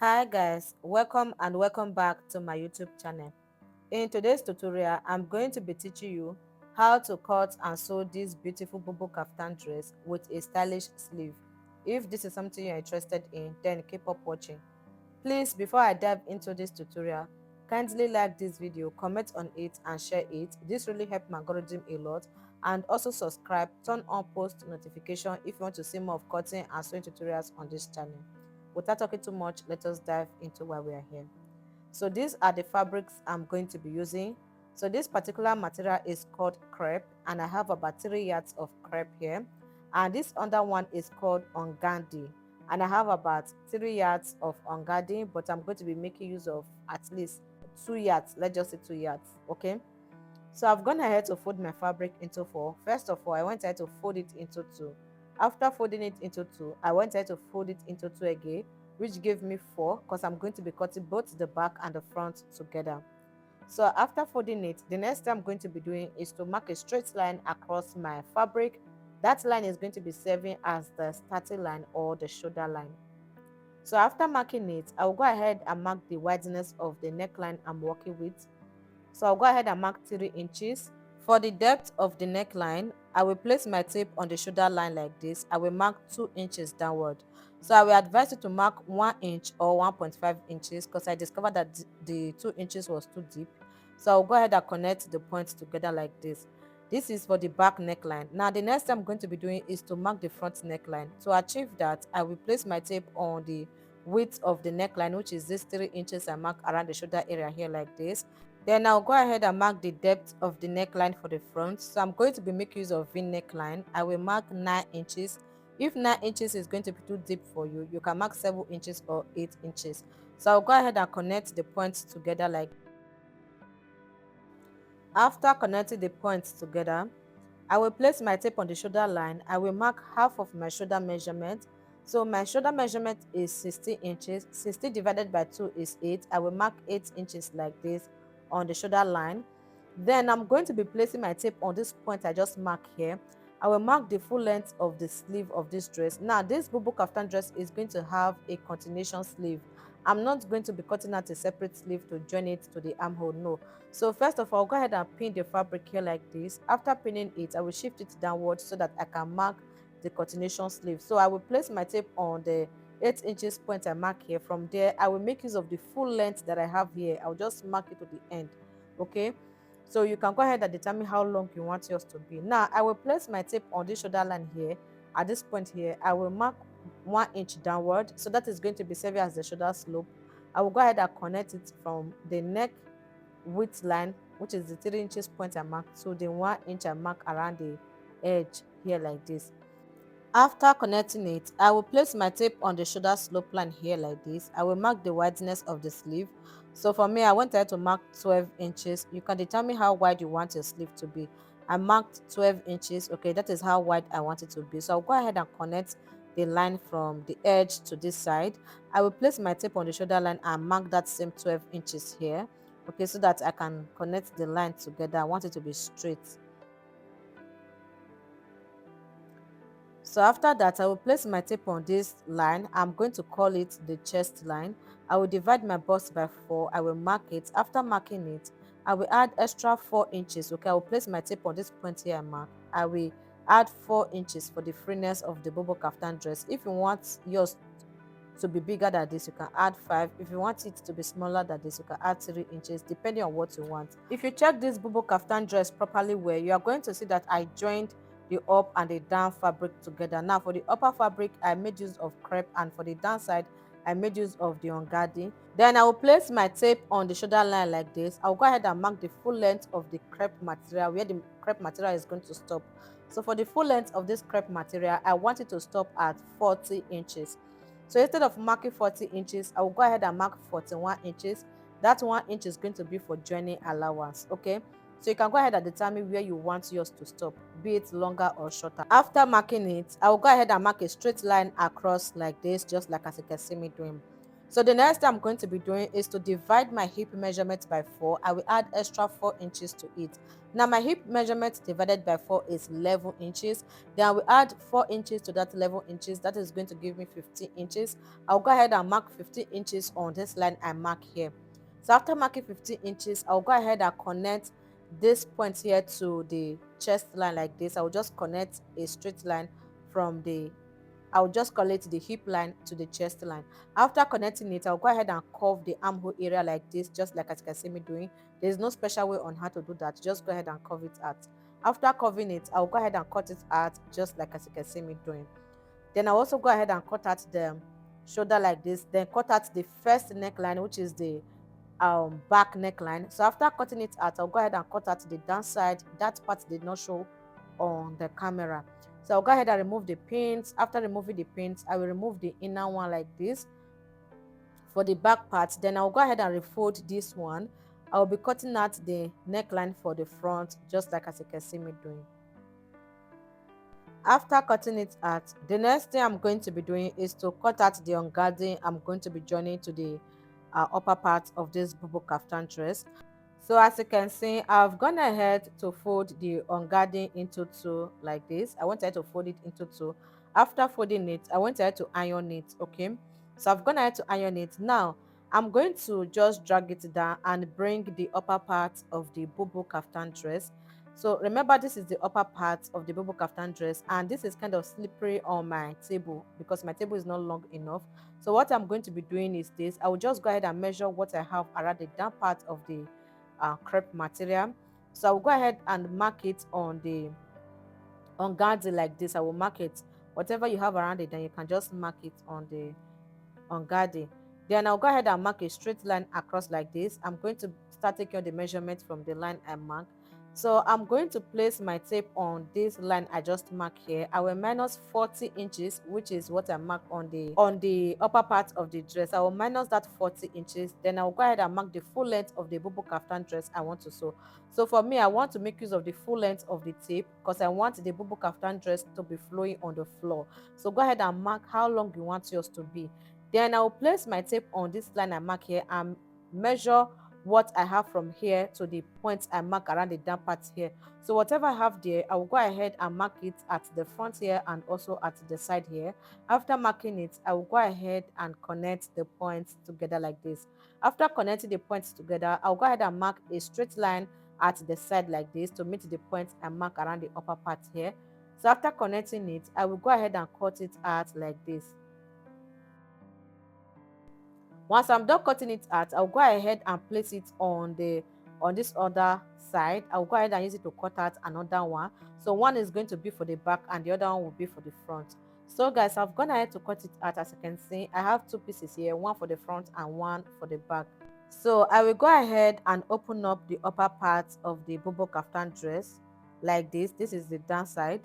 Hi guys, welcome back to my YouTube channel. In today's tutorial, I'm going to be teaching you how to cut and sew this beautiful Bubu Caftan dress with a stylish sleeve. If this is something you're interested in, then keep up watching. Please, before I dive into this tutorial, kindly like this video, comment on it and share it. This really helps my algorithm a lot. And also subscribe, turn on post notification if you want to see more of cutting and sewing tutorials on this channel. Without talking too much, let us dive into why we are here. So these are the fabrics I'm going to be using. So this particular material is called crepe, and I have about 3 yards of crepe here. And this other one is called organdy, and I have about 3 yards of organdy, but I'm going to be making use of at least 2 yards. Let's just say 2 yards. Okay. So I've gone ahead to fold my fabric into four. First of all, I went ahead to fold it into two. After folding it into two, I went ahead to fold it into two again, which gave me four because I'm going to be cutting both the back and the front together. So after folding it, the next thing I'm going to be doing is to mark a straight line across my fabric. That line is going to be serving as the starting line or the shoulder line. So after marking it, I will go ahead and mark the wideness of the neckline I'm working with. So I'll go ahead and mark 3 inches. For the depth of the neckline, I will place my tape on the shoulder line like this. I will mark 2 inches downward. So I will advise you to mark 1 inch or 1.5 inches because I discovered that the 2 inches was too deep. So I'll go ahead and connect the points together like this. This is for the back neckline. Now the next thing I'm going to be doing is to mark the front neckline. To achieve that, I will place my tape on the width of the neckline, which is this 3 inches I mark around the shoulder area here like this. Then I'll go ahead and mark the depth of the neckline for the front. So I'm going to be making use of V neckline. I will mark 9 inches. If 9 inches is going to be too deep for you, you can mark 7 inches or 8 inches. So I'll go ahead and connect the points together like. After connecting the points together, I will place my tape on the shoulder line. I will mark half of my shoulder measurement. So my shoulder measurement is 60 inches. 60 divided by 2 is 8. I will mark 8 inches like this on the shoulder line. Then I'm going to be placing my tape on this point I just marked here. I will mark the full length of the sleeve of this dress. Now this Bubu Caftan dress is going to have a continuation sleeve. I'm not going to be cutting out a separate sleeve to join it to the armhole, no. So first of all, go ahead and pin the fabric here like this. After pinning it, I will shift it downward so that I can mark the continuation sleeve. So I will place my tape on the 8 inches point I mark here. From there, I will make use of the full length that I have here. I'll just mark it to the end. Okay. So you can go ahead and determine how long you want yours to be. Now I will place my tape on this shoulder line here. At this point here, I will mark 1 inch downward. So that is going to be serving as the shoulder slope. I will go ahead and connect it from the neck width line, which is the 3 inches point I marked, to the 1 inch I mark around the edge here like this. After connecting it, I will place my tape on the shoulder slope line here like this. I will mark the wideness of the sleeve. So for me, I wanted to mark 12 inches. You can determine how wide you want your sleeve to be. I marked 12 inches. Okay, that is how wide I want it to be. So I'll go ahead and connect the line from the edge to this side. I will place my tape on the shoulder line and mark that same 12 inches here. Okay, so that I can connect the line together. I want it to be straight. So after that, I will place my tape on this line. I'm going to call it the chest line. I will divide my bust by 4. I will mark it. After marking it, I will add extra 4 inches. Okay, I will place my tape on this point here I mark. I will add 4 inches for the freeness of the Bubu Caftan dress. If you want yours to be bigger than this, you can add 5. If you want it to be smaller than this, you can add 3 inches depending on what you want. If you check this Bubu Caftan dress properly well, you are going to see that I joined the up and the down fabric together. Now for the upper fabric, I made use of crepe, and for the down side, I made use of the organdy. Then I will place my tape on the shoulder line like this. I'll go ahead and mark the full length of the crepe material, where the crepe material is going to stop. So for the full length of this crepe material, I want it to stop at 40 inches. So instead of marking 40 inches, I will go ahead and mark 41 inches. That 1 inch is going to be for joining allowance. Okay. So you can go ahead and determine where you want yours to stop, be it longer or shorter. After marking it, I will go ahead and mark a straight line across like this, just like as you can see me doing. So the next thing I'm going to be doing is to divide my hip measurement by 4. I will add extra 4 inches to it. Now my hip measurement divided by 4 is 11 inches. Then I will add 4 inches to that 11 inches. That is going to give me 15 inches. I'll go ahead and mark 15 inches on this line I mark here. So after marking 15 inches, I'll go ahead and connect this point here to the chest line like this. I'll just connect a straight line from the I'll just call it the hip line to the chest line. After connecting it, I'll go ahead and curve the armhole area like this, just like as you can see me doing. There's no special way on how to do that. Just go ahead and curve it out. After curving it, I'll go ahead and cut it out, just like as you can see me doing. Then I'll also go ahead and cut out the shoulder like this. Then cut out the first neckline, which is the back neckline. So after cutting it out, I'll go ahead and cut out the downside. That part did not show on the camera. So I'll go ahead and remove the pins. After removing the pins, I will remove the inner one like this for the back part. Then I'll go ahead and refold this one. I'll be cutting out the neckline for the front, just like as you can see me doing. After cutting it out, the next thing I'm going to be doing is to cut out the organdy I'm going to be joining to the upper part of this Bubu Caftan dress. So as you can see, I've gone ahead to fold the organdy into two like this. I went ahead to fold it into two. After folding it, I went ahead to iron it. Okay, so I've gone ahead to iron it. Now I'm going to just drag it down and bring the upper part of the Bubu Caftan dress. So remember, this is the upper part of the Bubu Caftan dress, and this is kind of slippery on my table because my table is not long enough. So what I'm going to be doing is this. I will just go ahead and measure what I have around the down part of the crepe material. So I will go ahead and mark it on the organdy like this. I will mark it. Whatever you have around it, then you can just mark it on the organdy. Then I'll go ahead and mark a straight line across like this. I'm going to start taking the measurement from the line I marked. So I'm going to place my tape on this line I just marked here. I will minus 40 inches, which is what I marked on the upper part of the dress. I will minus that 40 inches. Then I'll go ahead and mark the full length of the Bubu Caftan dress I want to sew. So for me, I want to make use of the full length of the tape because I want the Bubu Caftan dress to be flowing on the floor. So go ahead and mark how long you want yours to be. Then I'll place my tape on this line I mark here and measure what I have from here to the points I mark around the down part here. So whatever I have there, I will go ahead and mark it at the front here and also at the side here. After marking it, I will go ahead and connect the points together like this. After connecting the points together, I'll go ahead and mark a straight line at the side like this to meet the points I mark around the upper part here. So after connecting it, I will go ahead and cut it out like this. Once I'm done cutting it out, I'll go ahead and place it on this other side. I'll go ahead and use it to cut out another one. So one is going to be for the back and the other one will be for the front. So guys, I've gone ahead to cut it out. As you can see, I have two pieces here, one for the front and one for the back. So I will go ahead and open up the upper part of the Bubu Caftan dress like this. This is the down side.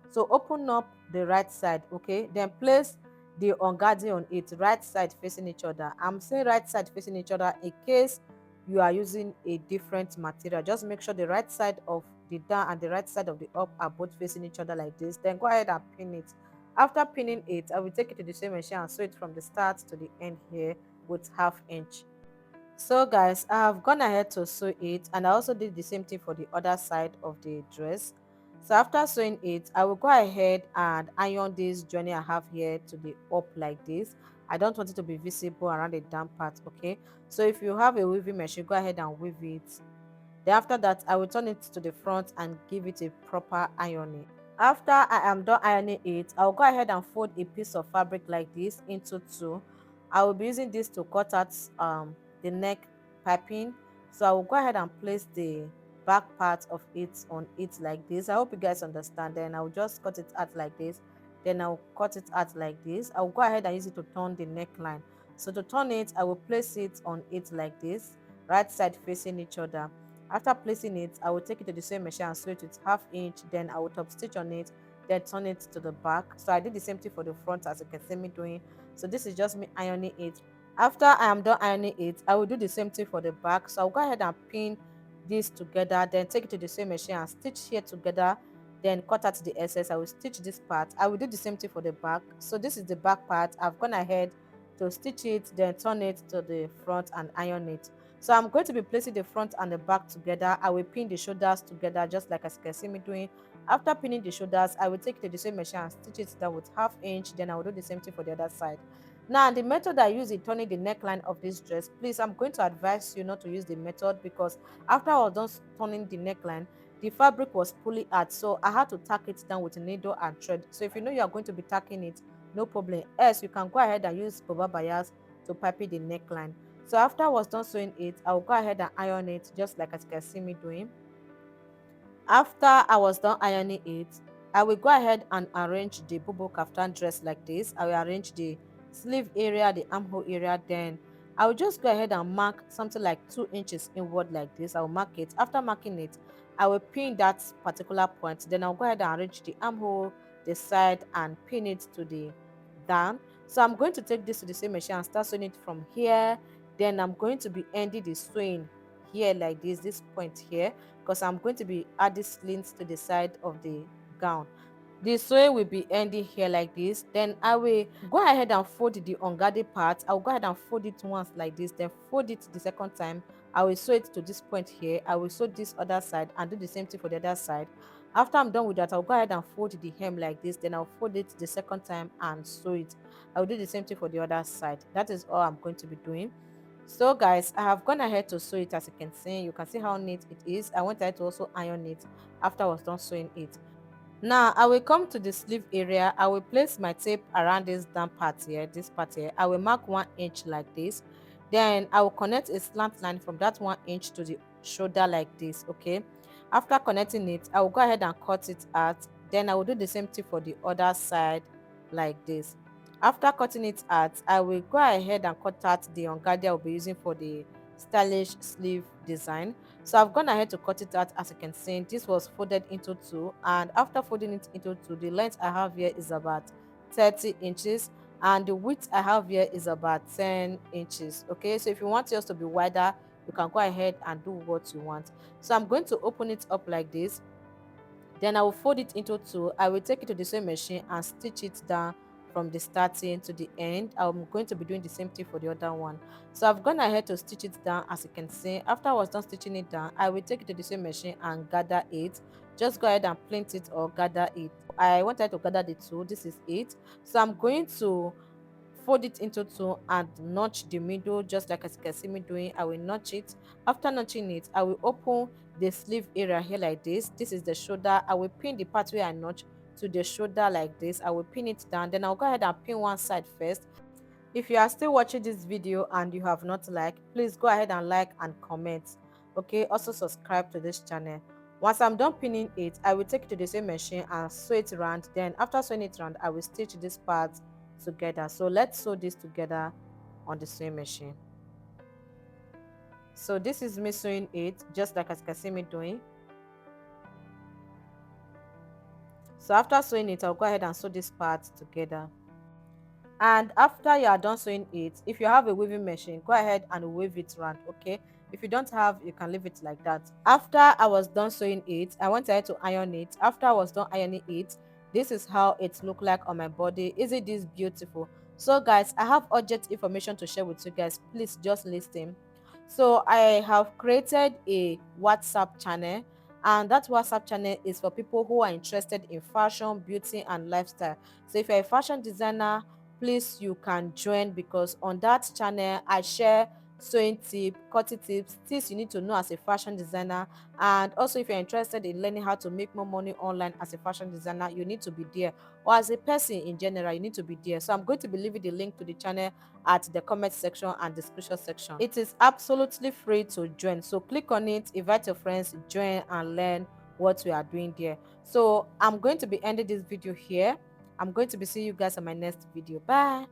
So open up the right side, okay? Then place the organdy on it, right side facing each other. I'm saying right side facing each other in case you are using a different material. Just make sure the right side of the down and the right side of the up are both facing each other like this. Then go ahead and pin it. After pinning it, I will take it to the same machine and sew it from the start to the end here with 1/2 inch. So guys, I have gone ahead to sew it, and I also did the same thing for the other side of the dress. So after sewing it, I will go ahead and iron this joining I have here to the up like this. I don't want it to be visible around the down part, okay? So if you have a weaving machine, go ahead and weave it. Then after that, I will turn it to the front and give it a proper ironing. After I am done ironing it, I'll go ahead and fold a piece of fabric like this into two. I will be using this to cut out the neck piping. So I will go ahead and place the back part of it on it like this. I hope you guys understand. Then I'll just cut it out like this. Then I'll cut it out like this. I'll go ahead and use it to turn the neckline. So to turn it, I will place it on it like this, right side facing each other. After placing it, I will take it to the same machine and sew it with 1/2 inch. Then I will top stitch on it, then turn it to the back. So I did the same thing for the front as you can see me doing. So this is just me ironing it. After I am done ironing it, I will do the same thing for the back. So I'll go ahead and pin this together, then take it to the same machine and stitch here together, then cut out the excess. I will stitch this part. I will do the same thing for the back. So this is the back part. I've gone ahead to stitch it, then turn it to the front and iron it. So I'm going to be placing the front and the back together. I will pin the shoulders together just like as you can see me doing. After pinning the shoulders, I will take it to the same machine and stitch it down with 1/2 inch. Then I will do the same thing for the other side. Now, the method I use in turning the neckline of this dress, please, I'm going to advise you not to use the method because after I was done turning the neckline, the fabric was fully hard, so I had to tack it down with a needle and thread. So if you know you are going to be tacking it, no problem. Else, you can go ahead and use baba bias to pipe the neckline. So after I was done sewing it, I'll go ahead and iron it just like as you can see me doing. After I was done ironing it, I will go ahead and arrange the Bubu Caftan dress like this. I will arrange the sleeve area, the armhole area. Then I will just go ahead and mark something like 2 inches inward like this. I will mark it. After marking it, I will pin that particular point. Then I'll go ahead and arrange the armhole, the side, and pin it to the down. So I'm going to take this to the same machine and start sewing it from here. Then I'm going to be ending the sewing here like this point here, because I'm going to be adding slits to the side of the gown. The sewing will be ending here like this. Then I will go ahead and fold the organdy part. I'll go ahead and fold it once like this, then fold it the second time. I will sew it to this point here. I will sew this other side and do the same thing for the other side. After I'm done with that, I'll go ahead and fold the hem like this, then I'll fold it the second time and sew it. I will do the same thing for the other side. That is all I'm going to be doing. So guys, I have gone ahead to sew it. As you can see, how neat it is. I went ahead to also iron it after I was done sewing it. Now I will come to the sleeve area. I will place my tape around this down part here, this part here. I will mark 1 inch like this. Then I will connect a slant line from that 1 inch to the shoulder like this. Okay, after connecting it, I will go ahead and cut it out. Then I will do the same thing for the other side like this. After cutting it out, I will go ahead and cut out the organdy I will be using for the stylish sleeve design. So I've gone ahead to cut it out. As you can see, this was folded into two, and after folding it into two, the length I have here is about 30 inches and the width I have here is about 10 inches. Okay, so if you want yours to be wider, you can go ahead and do what you want. So I'm going to open it up like this. Then I will fold it into two. I will take it to the sewing machine and stitch it down from the starting to the end. I'm going to be doing the same thing for the other one. So I've gone ahead to stitch it down. As you can see, after I was done stitching it down, I will take it to the sewing machine and gather it. Just go ahead and plait it or gather it. I wanted to gather the two. This is it. So I'm going to fold it into two and notch the middle just like as you can see me doing. I will notch it. After notching it, I will open the sleeve area here like this. This is the shoulder. I will pin the part where I notch to the shoulder like this. I will pin it down. Then I'll go ahead and pin one side first. If you are still watching this video and you have not liked, please go ahead and like and comment. Okay, also subscribe to this channel. Once I'm done pinning it, I will take it to the same machine and sew it around. Then after sewing it around, I will stitch this part together. So let's sew this together on the sewing machine. So this is me sewing it just like as you can see me doing. So after sewing it, I'll go ahead and sew this part together. And after you are done sewing it, if you have a weaving machine, go ahead and weave it around. Okay, if you don't have, you can leave it like that. After I was done sewing it, I went ahead to iron it. After I was done ironing it, this is how it looked like on my body. Isn't this beautiful? So guys, I have urgent information to share with you guys. Please just listen. So I have created a WhatsApp channel, and that WhatsApp channel is for people who are interested in fashion, beauty, and lifestyle. So if you're a fashion designer, please you can join, because on that channel I share sewing tips, cutting tips, things you need to know as a fashion designer. And also, if you're interested in learning how to make more money online as a fashion designer, you need to be there, or as a person in general, you need to be there. So I'm going to be leaving the link to the channel at the comment section and description section. It is absolutely free to join, so click on it, invite your friends, join and learn what we are doing there. So I'm going to be ending this video here. I'm going to be seeing you guys on my next video. Bye.